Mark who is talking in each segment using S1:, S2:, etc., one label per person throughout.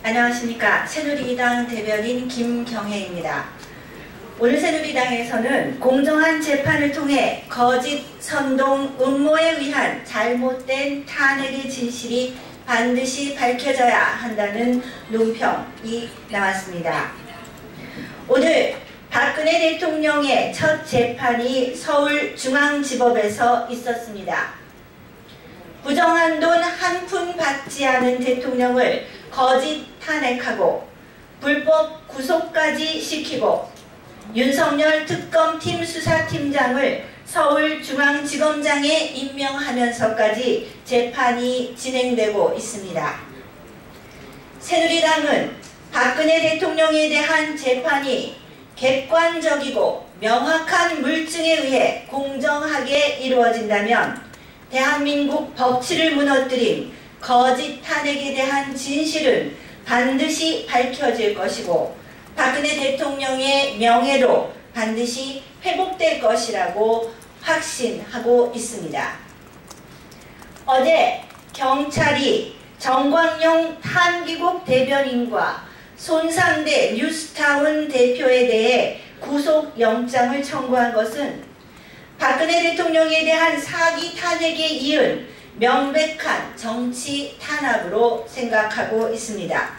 S1: 안녕하십니까. 새누리당 대변인 김경혜입니다. 오늘 새누리당에서는 공정한 재판을 통해 거짓, 선동, 음모에 의한 잘못된 탄핵의 진실이 반드시 밝혀져야 한다는 논평이 나왔습니다. 오늘 박근혜 대통령의 첫 재판이 서울중앙지법에서 있었습니다. 부정한 돈 한 푼 받지 않은 대통령을 거짓 탄핵하고 불법 구속까지 시키고 윤석열 특검팀 수사팀장을 서울중앙지검장에 임명하면서까지 재판이 진행되고 있습니다. 새누리당은 박근혜 대통령에 대한 재판이 객관적이고 명확한 물증에 의해 공정하게 이루어진다면 대한민국 법치를 무너뜨린 거짓 탄핵에 대한 진실은 반드시 밝혀질 것이고 박근혜 대통령의 명예도 반드시 회복될 것이라고 확신하고 있습니다. 어제 경찰이 정광용 한기국 대변인과 손상대 뉴스타운 대표에 대해 구속영장을 청구한 것은 박근혜 대통령에 대한 사기 탄핵에 이은 명백한 정치 탄압으로 생각하고 있습니다.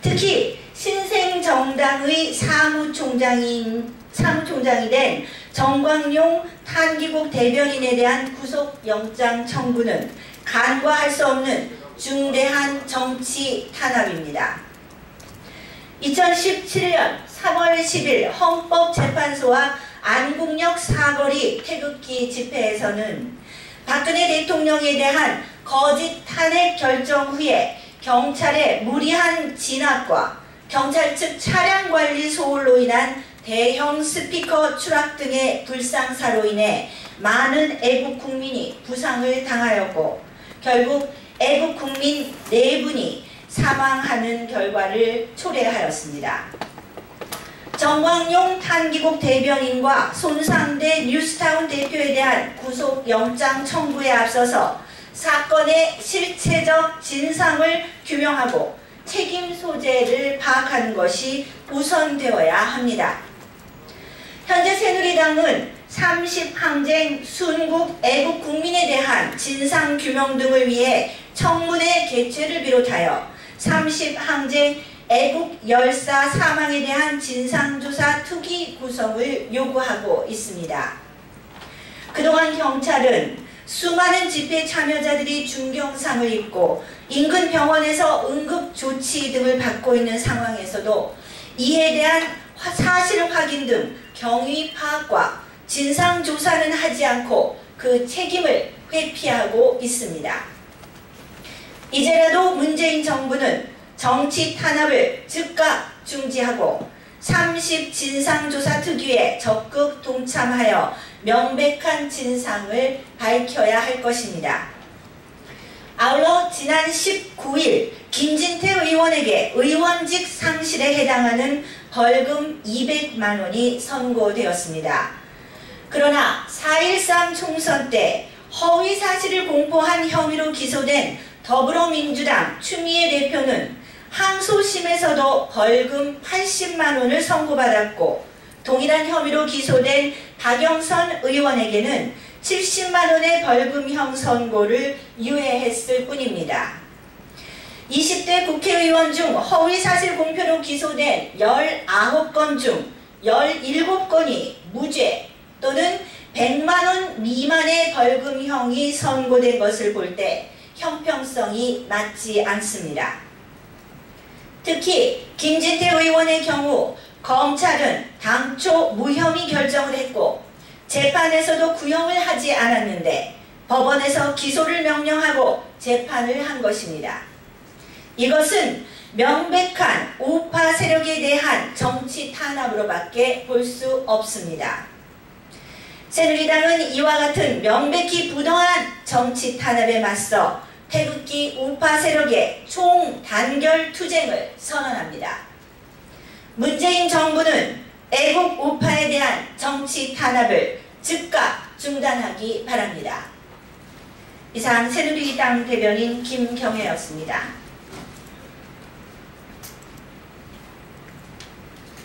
S1: 특히 신생정당의 사무총장이 된 정광용 한기국 대변인에 대한 구속영장 청구는 간과할 수 없는 중대한 정치 탄압입니다. 2017년 3월 10일 헌법재판소와 안국역 사거리 태극기 집회에서는 박근혜 대통령에 대한 거짓 탄핵 결정 후에 경찰의 무리한 진압과 경찰 측 차량 관리 소홀로 인한 대형 스피커 추락 등의 불상사로 인해 많은 애국 국민이 부상을 당하였고 결국 애국 국민 4분이 사망하는 결과를 초래하였습니다. 정광용 한기국 대변인과 손상대 뉴스타운 대표에 대한 구속영장 청구에 앞서서 사건의 실체적 진상을 규명하고 책임 소재를 파악하는 것이 우선되어야 합니다. 현재 새누리당은 30항쟁 순국 애국 국민에 대한 진상규명 등을 위해 청문회 개최를 비롯하여 30항쟁 애국 열사 사망에 대한 진상조사 특위 구성을 요구하고 있습니다. 그동안 경찰은 수많은 집회 참여자들이 중경상을 입고 인근 병원에서 응급조치 등을 받고 있는 상황에서도 이에 대한 사실 확인 등 경위 파악과 진상조사는 하지 않고 그 책임을 회피하고 있습니다. 이제라도 문재인 정부는 정치 탄압을 즉각 중지하고 30 진상조사 특위에 적극 동참하여 명백한 진상을 밝혀야 할 것입니다. 아울러 지난 19일 김진태 의원에게 의원직 상실에 해당하는 벌금 200만 원이 선고되었습니다. 그러나 4.13 총선 때 허위 사실을 공포한 혐의로 기소된 더불어민주당 추미애 대표는 항소심에서도 벌금 80만 원을 선고받았고 동일한 혐의로 기소된 박영선 의원에게는 70만 원의 벌금형 선고를 유예했을 뿐입니다. 20대 국회의원 중 허위사실 공표로 기소된 19건 중 17건이 무죄 또는 100만 원 미만의 벌금형이 선고된 것을 볼 때 형평성이 맞지 않습니다. 특히 김진태 의원의 경우 검찰은 당초 무혐의 결정을 했고 재판에서도 구형을 하지 않았는데 법원에서 기소를 명령하고 재판을 한 것입니다. 이것은 명백한 우파 세력에 대한 정치 탄압으로밖에 볼 수 없습니다. 새누리당은 이와 같은 명백히 부당한 정치 탄압에 맞서 태극기 우파 세력의 총단결 투쟁을 선언합니다. 문재인 정부는 애국 우파에 대한 정치 탄압을 즉각 중단하기 바랍니다. 이상 새누리당 대변인 김경혜였습니다.